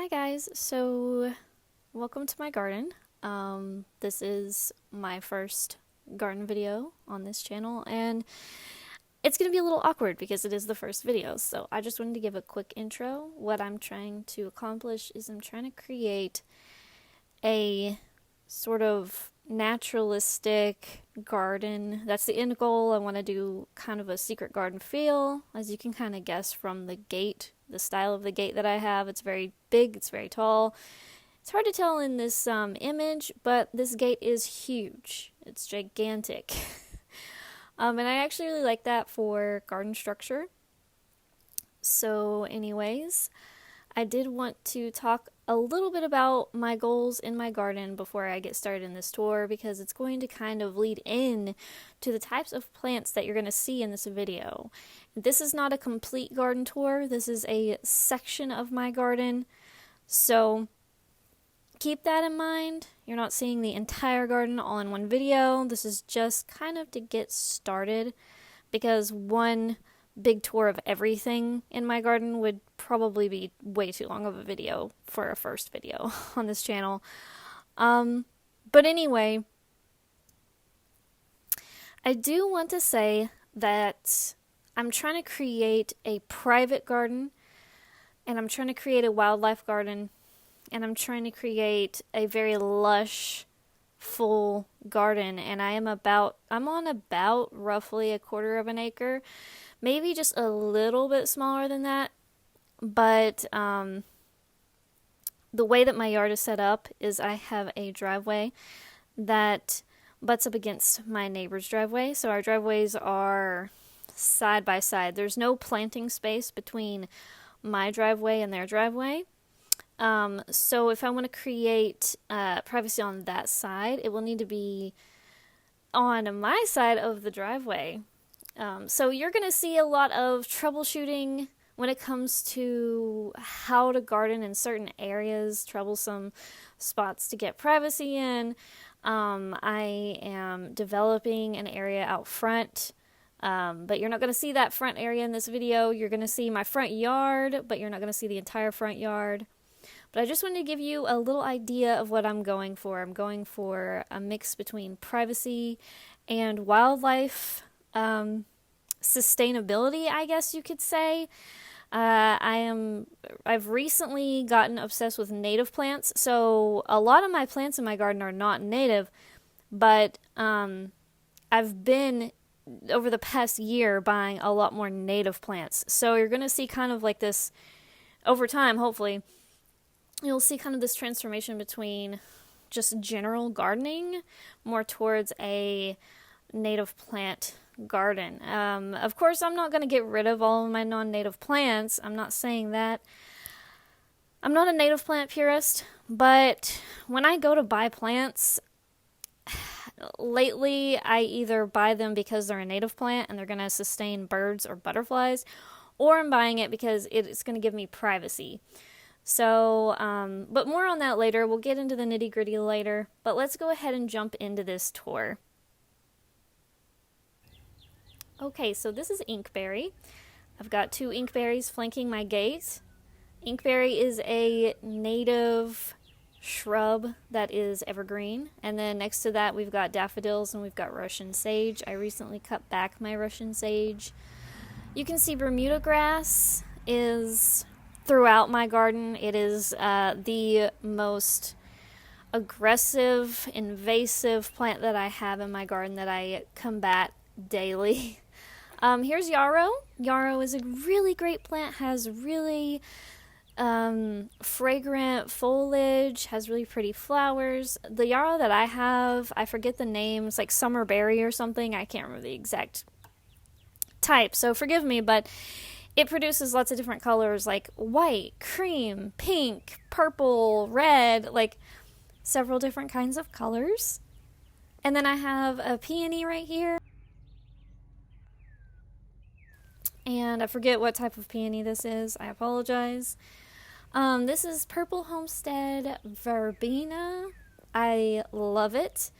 Guys, so welcome to my garden. This is my first garden video on this channel, and it's going to be a little awkward because it is the first video, so I just wanted to give a quick intro. What I'm trying to accomplish is I'm trying to create a sort of naturalistic garden. That's the end goal. I want to do kind of a secret garden feel, as you can kind of guess from the gate, the style of the gate that I have. It's very big, it's very tall. It's hard to tell in this image, but this gate is huge. It's gigantic. And I actually really like that for garden structure. So anyways, I did want to talk a little bit about my goals in my garden before I get started in this tour, because it's going to kind of lead in to the types of plants that you're going to see in this video. This is not a complete garden tour. This is a section of my garden. So keep that in mind. You're not seeing the entire garden all in one video. This is just kind of to get started, because one big tour of everything in my garden would probably be way too long of a video for a first video on this channel. But anyway, I do want to say that I'm trying to create a private garden, and I'm trying to create a wildlife garden, and I'm trying to create a very lush, full garden, and I'm on about roughly 1/4 of an acre. Maybe just a little bit smaller than that, but the way that my yard is set up is I have a driveway that butts up against my neighbor's driveway. So our driveways are side by side. There's no planting space between my driveway and their driveway. So if I want to create privacy on that side, it will need to be on my side of the driveway. So you're going to see a lot of troubleshooting when it comes to how to garden in certain areas, troublesome spots to get privacy in. I am developing an area out front, but you're not going to see that front area in this video. You're going to see my front yard, but you're not going to see the entire front yard. But I just wanted to give you a little idea of what I'm going for. I'm going for a mix between privacy and wildlife sustainability, I guess you could say. I've recently gotten obsessed with native plants, so a lot of my plants in my garden are not native, but I've been, over the past year, buying a lot more native plants. So you're going to see kind of like this, over time, hopefully, you'll see kind of this transformation between just general gardening more towards a native plant garden. Of course, I'm not going to get rid of all of my non-native plants. I'm not saying that. I'm not a native plant purist, but when I go to buy plants, lately I either buy them because they're a native plant and they're going to sustain birds or butterflies, or I'm buying it because it's going to give me privacy. So, but more on that later. We'll get into the nitty-gritty later, but let's go ahead and jump into this tour. Okay, so this is inkberry. I've got 2 inkberries flanking my gate. Inkberry is a native shrub that is evergreen. And then next to that we've got daffodils and we've got Russian sage. I recently cut back my Russian sage. You can see Bermuda grass is throughout my garden. It is the most aggressive, invasive plant that I have in my garden that I combat daily. Here's yarrow. Yarrow is a really great plant, has really fragrant foliage, has really pretty flowers. The yarrow that I have, I forget the name, it's like summer berry or something. I can't remember the exact type, so forgive me, but it produces lots of different colors like white, cream, pink, purple, red, like several different kinds of colors. And then I have a peony right here. And I forget what type of peony this is. I apologize. This is Purple Homestead Verbena. I love it.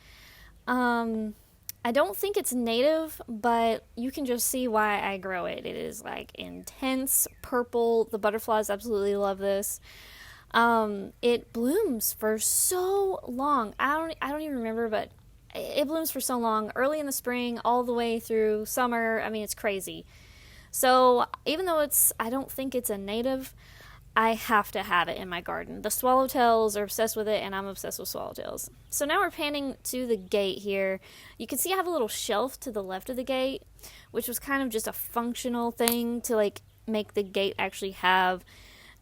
I don't think it's native, but you can just see why I grow it. It is like intense purple. The butterflies absolutely love this. It blooms for so long. I don't even remember, but it blooms for so long, early in the spring all the way through summer. I mean, it's crazy. So even though I don't think it's a native, I have to have it in my garden. The swallowtails are obsessed with it, and I'm obsessed with swallowtails. So now we're panning to the gate here. You can see I have a little shelf to the left of the gate, which was kind of just a functional thing to like make the gate actually have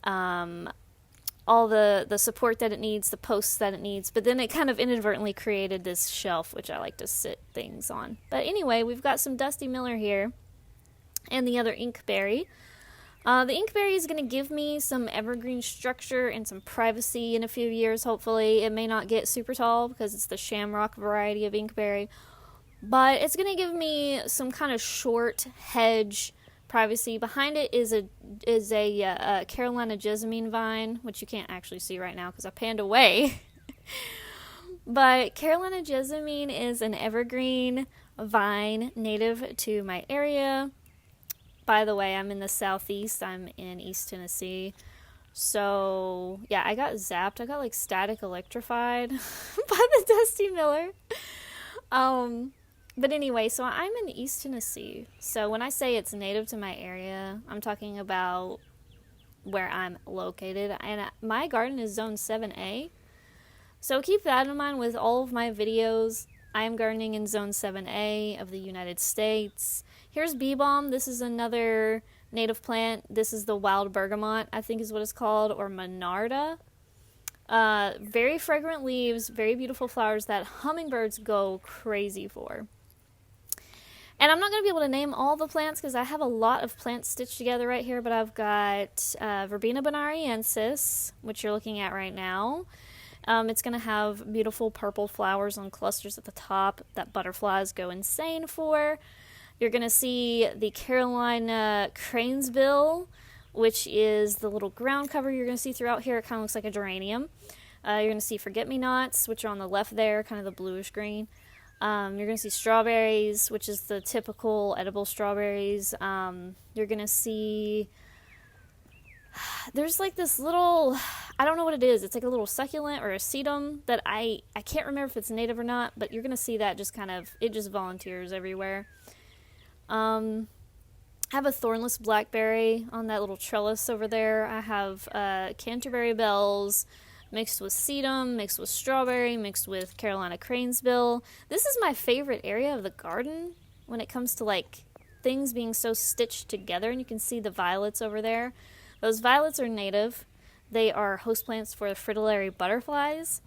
all the support that it needs, the posts that it needs. But then it kind of inadvertently created this shelf, which I like to sit things on. But anyway, we've got some Dusty Miller here and the other inkberry. The inkberry is going to give me some evergreen structure and some privacy in a few years, hopefully. It may not get super tall because it's the shamrock variety of inkberry, but it's going to give me some kind of short hedge privacy. Behind it is a Carolina jessamine vine, which you can't actually see right now because I panned away. But Carolina jessamine is an evergreen vine native to my area. By the way, I'm in the southeast. I'm in East Tennessee. So, yeah, I got zapped. I got, like, static electrified by the Dusty Miller. But anyway, so I'm in East Tennessee. So when I say it's native to my area, I'm talking about where I'm located. And my garden is Zone 7A. So keep that in mind with all of my videos. I am gardening in Zone 7A of the United States. Here's bee balm. This is another native plant. This is the wild bergamot, I think is what it's called, or monarda. Very fragrant leaves, very beautiful flowers that hummingbirds go crazy for. And I'm not going to be able to name all the plants because I have a lot of plants stitched together right here, but I've got Verbena bonariensis, which you're looking at right now. It's going to have beautiful purple flowers on clusters at the top that butterflies go insane for. You're going to see the Carolina cranesbill, which is the little ground cover you're going to see throughout here. It kind of looks like a geranium. You're going to see forget-me-nots, which are on the left there, kind of the bluish green. You're going to see strawberries, which is the typical edible strawberries. You're going to see... There's like this little... I don't know what it is. It's like a little succulent or a sedum that I can't remember if it's native or not, but you're going to see that just kind of... It just volunteers everywhere. I have a thornless blackberry on that little trellis over there. I have Canterbury bells mixed with sedum, mixed with strawberry, mixed with Carolina cranesbill. This is my favorite area of the garden when it comes to like things being so stitched together, and you can see the violets over there. Those violets are native. They are host plants for fritillary butterflies.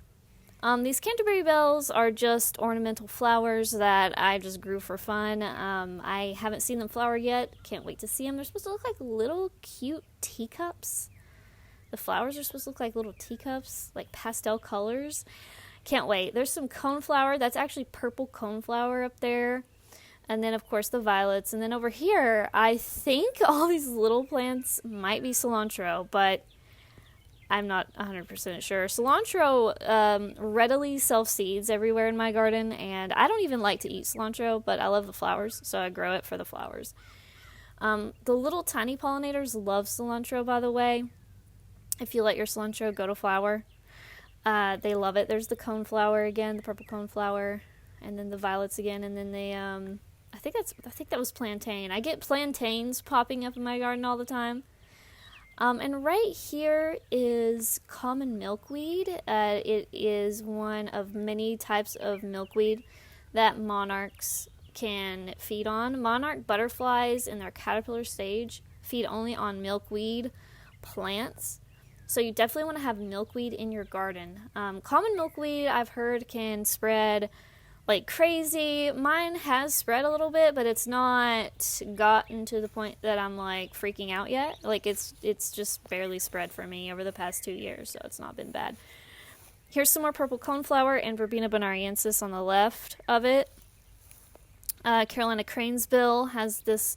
These Canterbury bells are just ornamental flowers that I just grew for fun. I haven't seen them flower yet. Can't wait to see them. They're supposed to look like little cute teacups. The flowers are supposed to look like little teacups, like pastel colors. Can't wait. There's some coneflower. That's actually purple coneflower up there. And then, of course, the violets. And then over here, I think all these little plants might be cilantro, but I'm not 100% sure. Cilantro readily self-seeds everywhere in my garden, and I don't even like to eat cilantro, but I love the flowers, so I grow it for the flowers. The little tiny pollinators love cilantro, by the way. If you let your cilantro go to flower, they love it. There's the coneflower again, the purple coneflower, and then the violets again, and then they, I think that was plantain. I get plantains popping up in my garden all the time. And right here is common milkweed. It is one of many types of milkweed that monarchs can feed on. Monarch butterflies in their caterpillar stage feed only on milkweed plants. So you definitely want to have milkweed in your garden. Common milkweed, I've heard, can spread like crazy. Mine has spread a little bit, but it's not gotten to the point that I'm like freaking out yet. Like it's just barely spread for me over the past 2 years, so it's not been bad. Here's some more purple coneflower and Verbena bonariensis on the left of it. Carolina cranesbill has this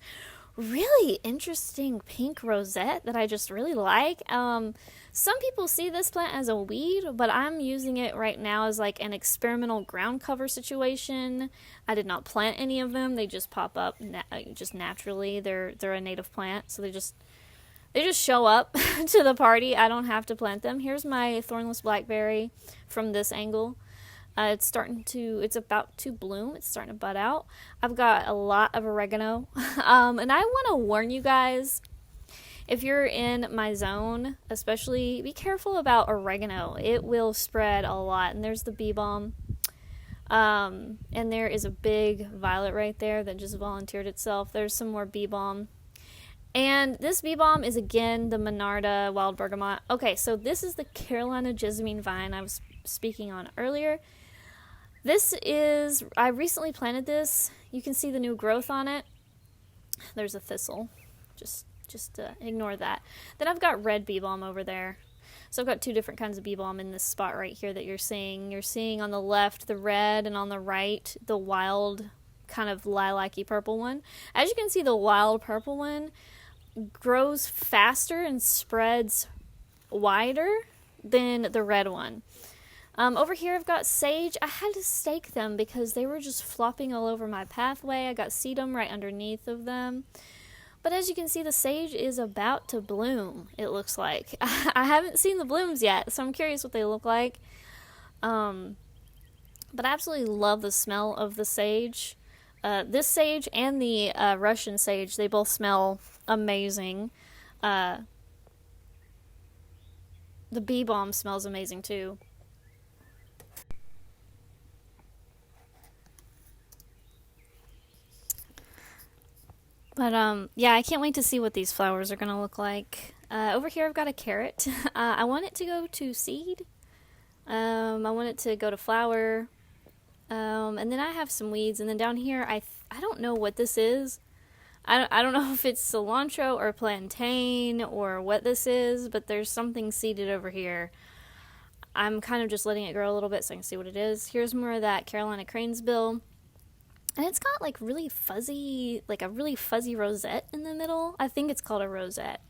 really interesting pink rosette that I just really like. Some people see this plant as a weed, but I'm using it right now as like an experimental ground cover situation. I did not plant any of them. They just pop up just naturally. They're a native plant, so they just They just show up to the party. I don't have to plant them. Here's my thornless blackberry from this angle. It's about to bloom. It's starting to bud out. I've got a lot of oregano. And I want to warn you guys, if you're in my zone, especially, be careful about oregano. It will spread a lot. And there's the bee balm. And there is a big violet right there that just volunteered itself. There's some more bee balm. And this bee balm is, again, the Monarda wild bergamot. Okay, so this is the Carolina jessamine vine I was speaking on earlier. I recently planted this. You can see the new growth on it. There's a thistle. Just ignore that. Then I've got red bee balm over there. So I've got two different kinds of bee balm in this spot right here that you're seeing. You're seeing on the left the red, and on the right the wild kind of lilac-y purple one. As you can see, the wild purple one grows faster and spreads wider than the red one. Over here I've got sage. I had to stake them because they were just flopping all over my pathway. I got sedum right underneath of them. But as you can see, the sage is about to bloom, it looks like. I haven't seen the blooms yet, so I'm curious what they look like. But I absolutely love the smell of the sage. This sage and the Russian sage, they both smell amazing. The bee balm smells amazing too. But yeah, I can't wait to see what these flowers are gonna look like. Over here I've got a carrot. I want it to go to seed. I want it to go to flower. And then I have some weeds, and then down here I don't know what this is. I don't know if it's cilantro or plantain or what this is, but there's something seeded over here. I'm kind of just letting it grow a little bit so I can see what it is. Here's more of that Carolina cranesbill. And it's got like a really fuzzy rosette in the middle. I think it's called a rosette.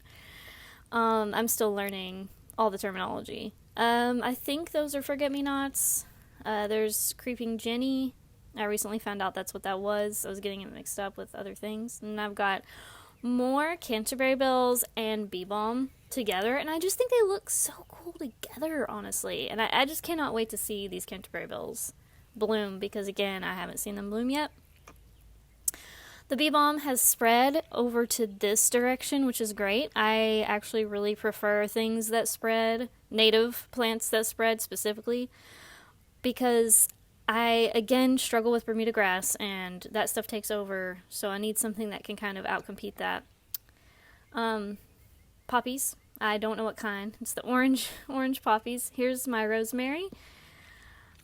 I'm still learning all the terminology. I think those are forget-me-nots. There's creeping Jenny. I recently found out that's what that was. I was getting it mixed up with other things. And I've got more Canterbury bells and bee balm together. And I just think they look so cool together, honestly. And I just cannot wait to see these Canterbury bells bloom because, again, I haven't seen them bloom yet. The bee balm has spread over to this direction, which is great. I actually really prefer things that spread, native plants that spread specifically, because I, again, struggle with Bermuda grass, and that stuff takes over, so I need something that can kind of outcompete that. Poppies. I don't know what kind. It's the orange poppies. Here's my rosemary.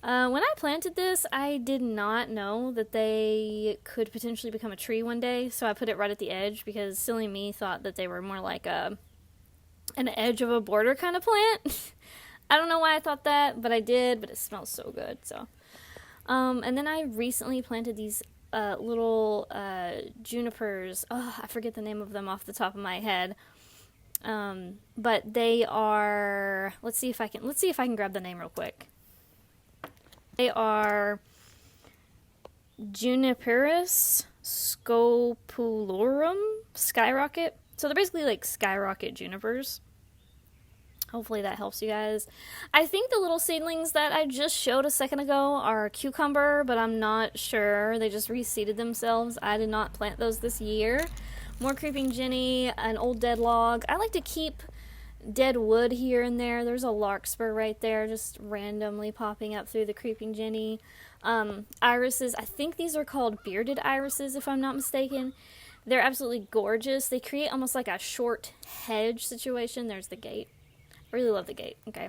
When I planted this, I did not know that they could potentially become a tree one day, so I put it right at the edge, because silly me thought that they were more like an edge of a border kind of plant. I don't know why I thought that, but I did, but it smells so good, so. And then I recently planted these little junipers. Oh, I forget the name of them off the top of my head. But they are, let's see if I can grab the name real quick. They are Juniperus scopulorum skyrocket. So they're basically like skyrocket junipers. Hopefully that helps you guys. I think the little seedlings that I just showed a second ago are cucumber, but I'm not sure. They just reseeded themselves. I did not plant those this year. More creeping Jenny, an old dead log. I like to keep dead wood here and there. There's a larkspur right there just randomly popping up through the creeping Jenny. Irises, I think these are called bearded irises if I'm not mistaken. They're absolutely gorgeous. They create almost like a short hedge situation. There's the gate. I really love the gate. Okay.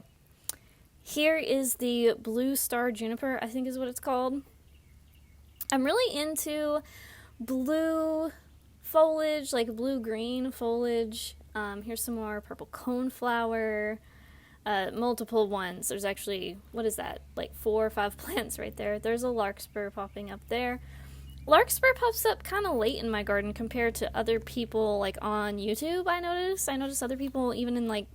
Here is the blue star juniper, I think is what it's called. I'm really into blue foliage, like blue-green foliage. Here's some more purple coneflower. Multiple ones. There's actually, what is that? Like 4 or 5 plants right there. There's a larkspur popping up there. Larkspur pops up kind of late in my garden compared to other people, like on YouTube, I notice other people, even in like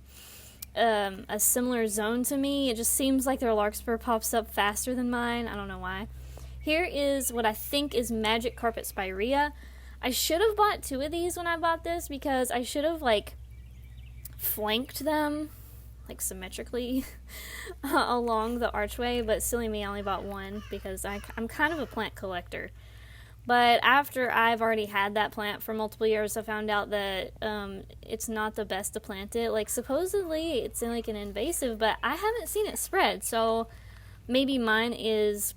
a similar zone to me, it just seems like their larkspur pops up faster than mine. I don't know why. Here is what I think is magic carpet spirea. I should have bought 2 of these when I bought this, because I should have like flanked them, like symmetrically, along the archway, but silly me, I only bought one because I'm kind of a plant collector. But after I've already had that plant for multiple years, I found out that it's not the best to plant it. Like, supposedly it's like an invasive, but I haven't seen it spread, so maybe mine is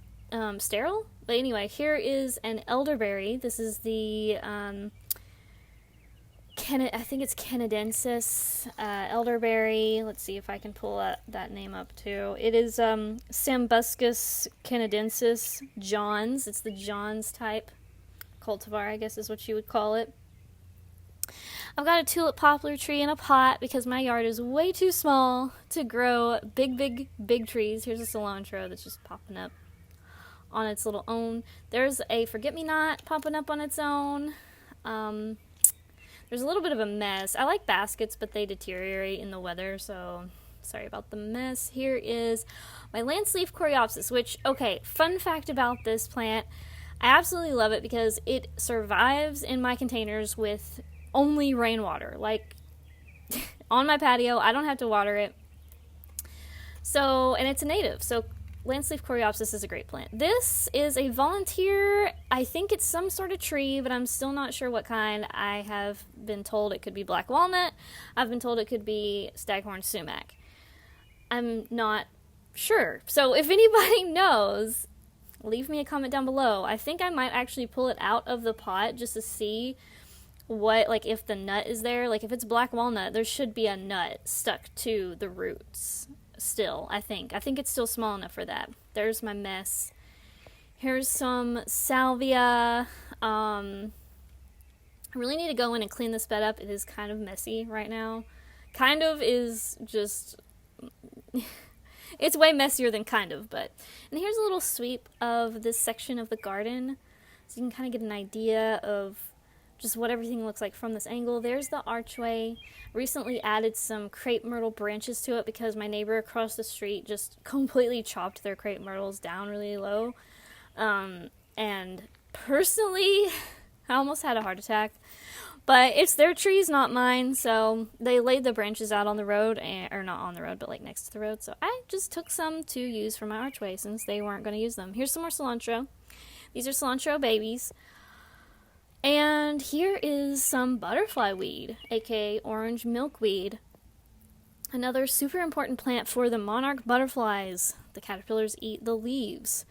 sterile. But anyway, here is an elderberry. This is the I think it's canadensis elderberry. Let's see if I can pull that name up too. It is Sambuscus canadensis Johns. It's the Johns type cultivar, I guess is what you would call it. I've got a tulip poplar tree in a pot because my yard is way too small to grow big trees. Here's a cilantro that's just popping up on its little own. There's a forget-me-not popping up on its own. There's a little bit of a mess. I like baskets, but they deteriorate in the weather, so sorry about the mess. Here is my lance leaf coreopsis, which, okay, fun fact about this plant, I absolutely love it because it survives in my containers with only rainwater. Like, on my patio, I don't have to water it. So, and it's a native, so lance leaf coreopsis is a great plant. This is a volunteer. I think it's some sort of tree, but I'm still not sure what kind. I have been told it could be black walnut. I've been told it could be staghorn sumac. I'm not sure. So if anybody knows, leave me a comment down below. I think I might actually pull it out of the pot just to see what, like, if the nut is there. Like, if it's black walnut, there should be a nut stuck to the roots. Still, I think it's still small enough for that. There's my mess. Here's some salvia. I really need to go in and clean this bed up. It is kind of messy right now. Kind of is just it's way messier than kind of, but. And here's a little sweep of this section of the garden, so you can kind of get an idea of just what everything looks like from this angle. There's the archway. Recently added some crepe myrtle branches to it because my neighbor across the street just completely chopped their crepe myrtles down really low. And personally, I almost had a heart attack. But it's their trees, not mine, so they laid the branches out on the road, or not on the road, but like next to the road. So I just took some to use for my archway since they weren't going to use them. Here's some more cilantro. These are cilantro babies. And here is some butterfly weed, aka orange milkweed. Another super important plant for the monarch butterflies. The caterpillars eat the leaves.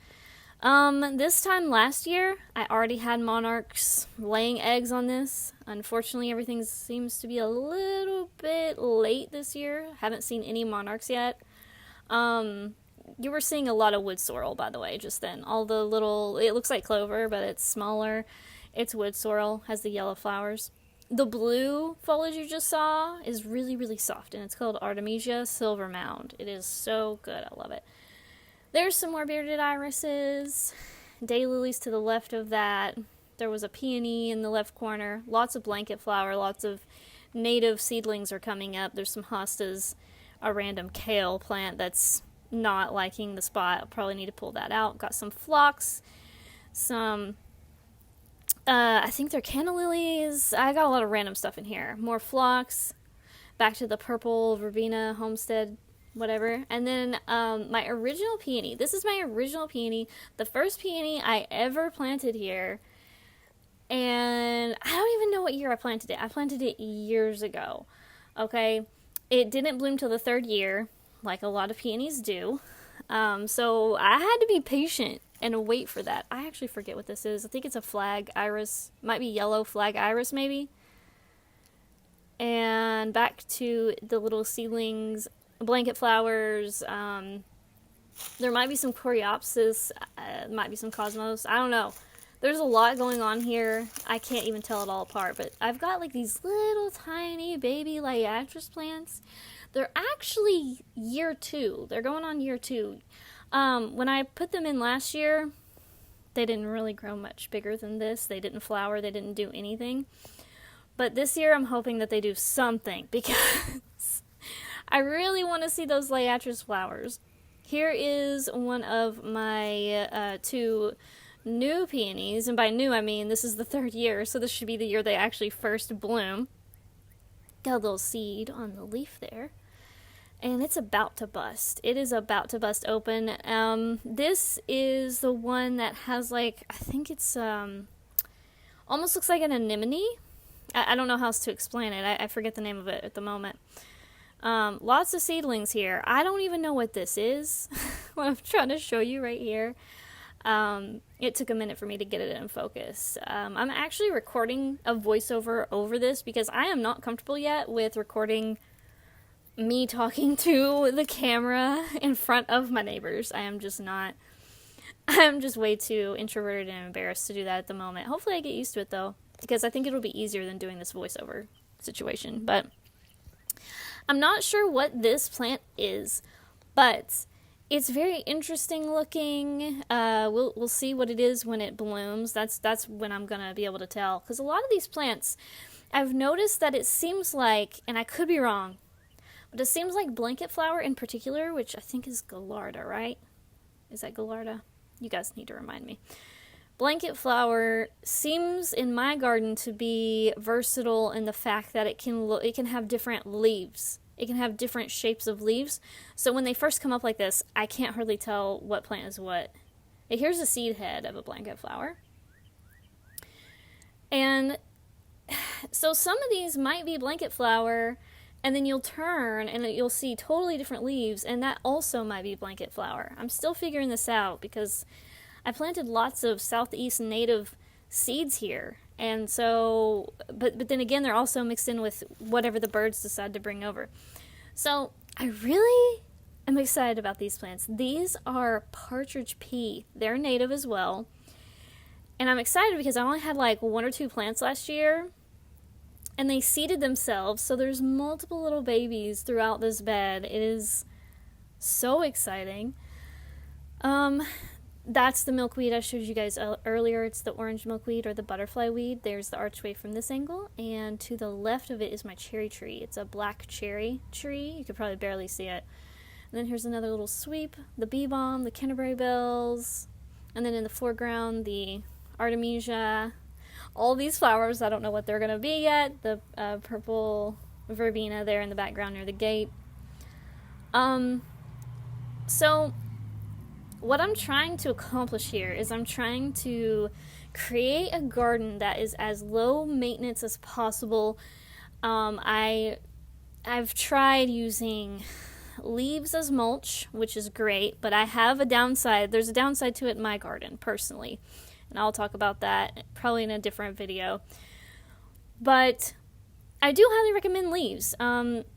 This time last year, I already had monarchs laying eggs on this. Unfortunately, everything seems to be a little bit late this year. Haven't seen any monarchs yet. You were seeing a lot of wood sorrel, by the way, just then. All the little, it looks like clover, but it's smaller. It's wood sorrel, has the yellow flowers. The blue foliage you just saw is really, really soft, and it's called Artemisia silver mound. It is so good. I love it. There's some more bearded irises. Daylilies to the left of that. There was a peony in the left corner. Lots of blanket flower. Lots of native seedlings are coming up. There's some hostas. A random kale plant that's not liking the spot. I'll probably need to pull that out. Got some phlox. Some I think they're canna lilies. I got a lot of random stuff in here. More phlox. Back to the purple verbena, homestead, whatever. And then my original peony. This is my original peony. The first peony I ever planted here. And I don't even know what year I planted it. I planted it years ago. Okay? It didn't bloom till the third year, like a lot of peonies do. So I had to be patient and wait for that. I actually forget what this is. I think it's a flag iris. Might be yellow flag iris, maybe. And back to the little seedlings, blanket flowers. There might be some coreopsis. Might be some cosmos. I don't know. There's a lot going on here. I can't even tell it all apart. But I've got like these little tiny baby liatris plants. They're actually year 2. They're going on year 2. When I put them in last year, they didn't really grow much bigger than this. They didn't flower. They didn't do anything. But this year, I'm hoping that they do something because I really want to see those liatris flowers. Here is one of my 2 new peonies. And by new, I mean this is the 3rd year, so this should be the year they actually first bloom. Got a little seed on the leaf there. And it's about to bust. It is about to bust open. This is the one that has like, I think it's almost looks like an anemone. I don't know how else to explain it. I forget the name of it at the moment. Lots of seedlings here. I don't even know what this is. What I'm trying to show you right here. It took a minute for me to get it in focus. I'm actually recording a voiceover over this because I am not comfortable yet with recording me talking to the camera in front of my neighbors. I'm just way too introverted and embarrassed to do that at the moment. Hopefully I get used to it though, because I think it'll be easier than doing this voiceover situation. But I'm not sure what this plant is, but it's very interesting looking. We'll see what it is when it blooms. That's when I'm gonna be able to tell. Because a lot of these plants, I've noticed that it seems like, and I could be wrong, but it seems like blanket flower in particular, which I think is Gallarda, right? Is that Gallarda? You guys need to remind me. Blanket flower seems in my garden to be versatile in the fact that it can have different leaves. It can have different shapes of leaves. So when they first come up like this, I can't hardly tell what plant is what. Here's a seed head of a blanket flower. And so some of these might be blanket flower, and then you'll turn and you'll see totally different leaves, and that also might be blanket flower. I'm still figuring this out because I planted lots of southeast native seeds here. And so, but then again, they're also mixed in with whatever the birds decide to bring over. So I really am excited about these plants. These are partridge pea. They're native as well. And I'm excited because I only had like 1 or 2 plants last year. And they seeded themselves, so there's multiple little babies throughout this bed. It is so exciting. That's the milkweed I showed you guys earlier. It's the orange milkweed or the butterfly weed. There's the archway from this angle, and to the left of it is my cherry tree. It's a black cherry tree. You could probably barely see it. And then here's another little sweep, the bee balm, the Canterbury bells, and then in the foreground, the artemisia. All these flowers, I don't know what they're going to be yet. The purple verbena there in the background near the gate. So what I'm trying to accomplish here is I'm trying to create a garden that is as low maintenance as possible. I've tried using leaves as mulch, which is great, but I have a downside. There's a downside to it in my garden, personally. And I'll talk about that probably in a different video. But I do highly recommend leaves.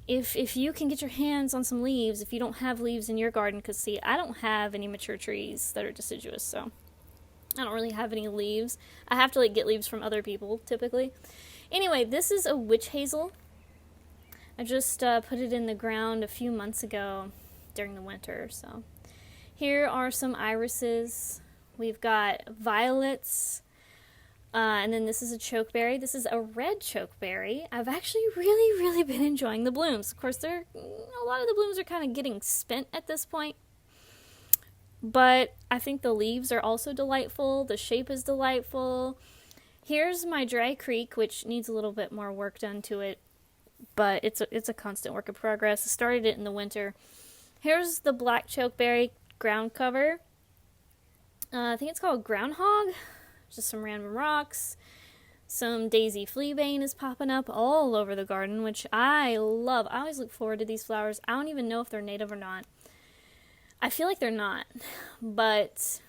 If you can get your hands on some leaves, if you don't have leaves in your garden, because see, I don't have any mature trees that are deciduous, so I don't really have any leaves. I have to like get leaves from other people, typically. Anyway, this is a witch hazel. I just put it in the ground a few months ago during the winter, so. Here are some irises. We've got violets, and then this is a chokeberry. This is a red chokeberry. I've actually really been enjoying the blooms. Of course, a lot of the blooms are kind of getting spent at this point, but I think the leaves are also delightful. The shape is delightful. Here's my dry creek, which needs a little bit more work done to it, but it's a constant work in progress. I started it in the winter. Here's the black chokeberry ground cover. I think it's called groundhog. Just some random rocks. Some daisy fleabane is popping up all over the garden, which I love. I always look forward to these flowers. I don't even know if they're native or not. I feel like they're not, but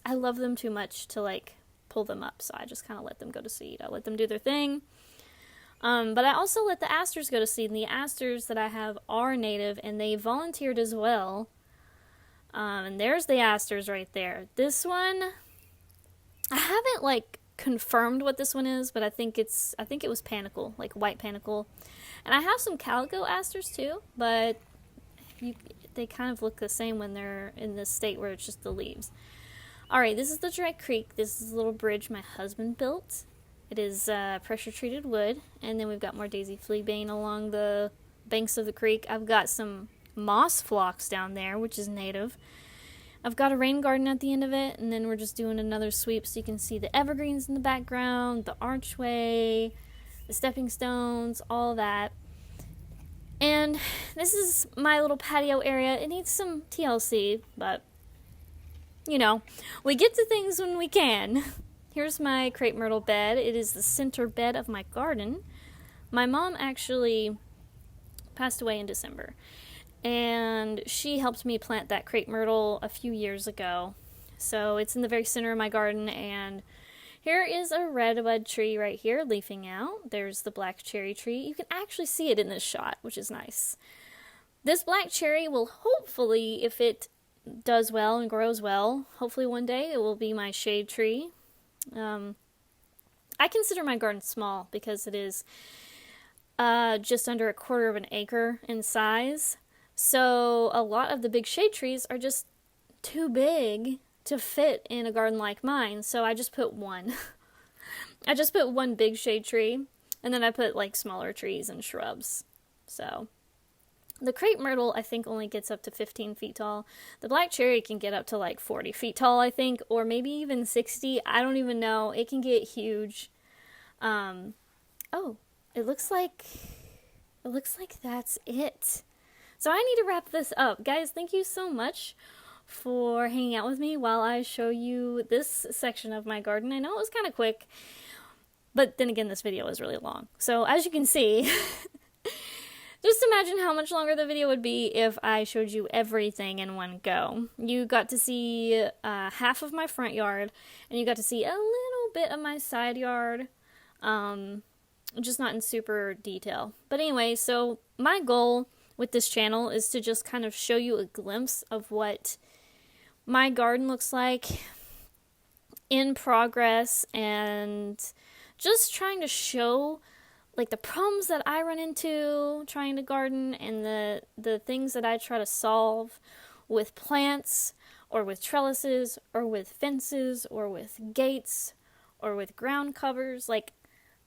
I love them too much to like pull them up, so I just kind of let them go to seed. I let them do their thing. But I also let the asters go to seed, and the asters that I have are native, and they volunteered as well. And there's the asters right there. This one, I haven't like confirmed what this one is, but I think it was panicle, like white panicle. And I have some calico asters too, but they kind of look the same when they're in this state where it's just the leaves. Alright, this is the dry creek. This is a little bridge my husband built. It is pressure treated wood, and then we've got more daisy fleabane along the banks of the creek. I've got some moss phlox down there, which is native. I've got a rain garden at the end of it, and then we're just doing another sweep so you can see the evergreens in the background, the archway, the stepping stones, all that. And this is my little patio area. It needs some TLC, but you know, we get to things when we can. Here's my crepe myrtle bed. It is the center bed of my garden. My mom actually passed away in December, and she helped me plant that crepe myrtle a few years ago. So it's in the very center of my garden, and here is a redbud tree right here leafing out. There's the black cherry tree. You can actually see it in this shot, which is nice. This black cherry will hopefully, if it does well and grows well, hopefully one day it will be my shade tree. I consider my garden small because it is just under 1/4 of an acre in size. So a lot of the big shade trees are just too big to fit in a garden like mine. So I just put one. I just put one big shade tree, and then I put like smaller trees and shrubs. So the crepe myrtle, I think, only gets up to 15 feet tall. The black cherry can get up to like 40 feet tall, I think, or maybe even 60. I don't even know. It can get huge. Oh, it looks like that's it. So I need to wrap this up. Guys, thank you so much for hanging out with me while I show you this section of my garden. I know it was kind of quick, but then again, this video is really long. So as you can see, just imagine how much longer the video would be if I showed you everything in one go. You got to see half of my front yard, and you got to see a little bit of my side yard, just not in super detail. But anyway, so my goal with this channel is to just kind of show you a glimpse of what my garden looks like in progress, and just trying to show like the problems that I run into trying to garden, and the things that I try to solve with plants, or with trellises, or with fences, or with gates, or with ground covers. Like,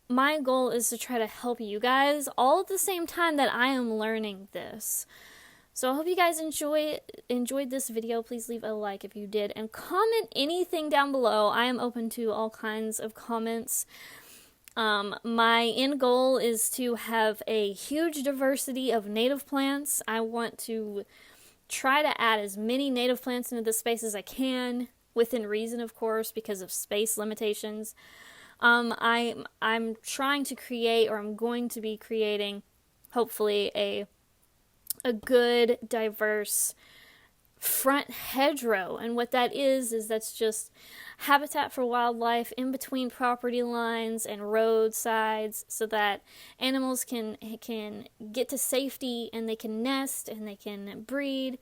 my goal is to try to help you guys all at the same time that I am learning this. So I hope you guys enjoyed this video. Please leave a like if you did, and comment anything down below. I am open to all kinds of comments. My end goal is to have a huge diversity of native plants. I want to try to add as many native plants into the space as I can, within reason, of course, because of space limitations. I'm trying to create, or I'm going to be creating, hopefully, a good, diverse front hedgerow. And what that is that's just habitat for wildlife in between property lines and roadsides, so that animals can get to safety, and they can nest, and they can breed.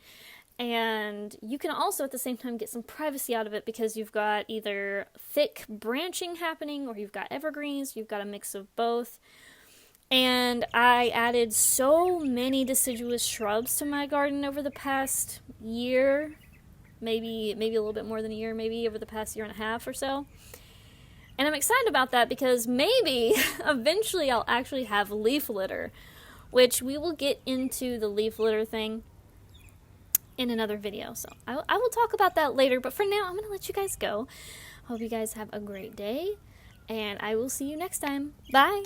And you can also at the same time get some privacy out of it, because you've got either thick branching happening, or you've got evergreens, you've got a mix of both. And I added so many deciduous shrubs to my garden over the past year, maybe a little bit more than a year, maybe over the past year and a half or so. And I'm excited about that, because maybe eventually I'll actually have leaf litter, which we will get into the leaf litter thing in another video. So I will talk about that later, but for now I'm going to let you guys go. Hope you guys have a great day, and I will see you next time. Bye!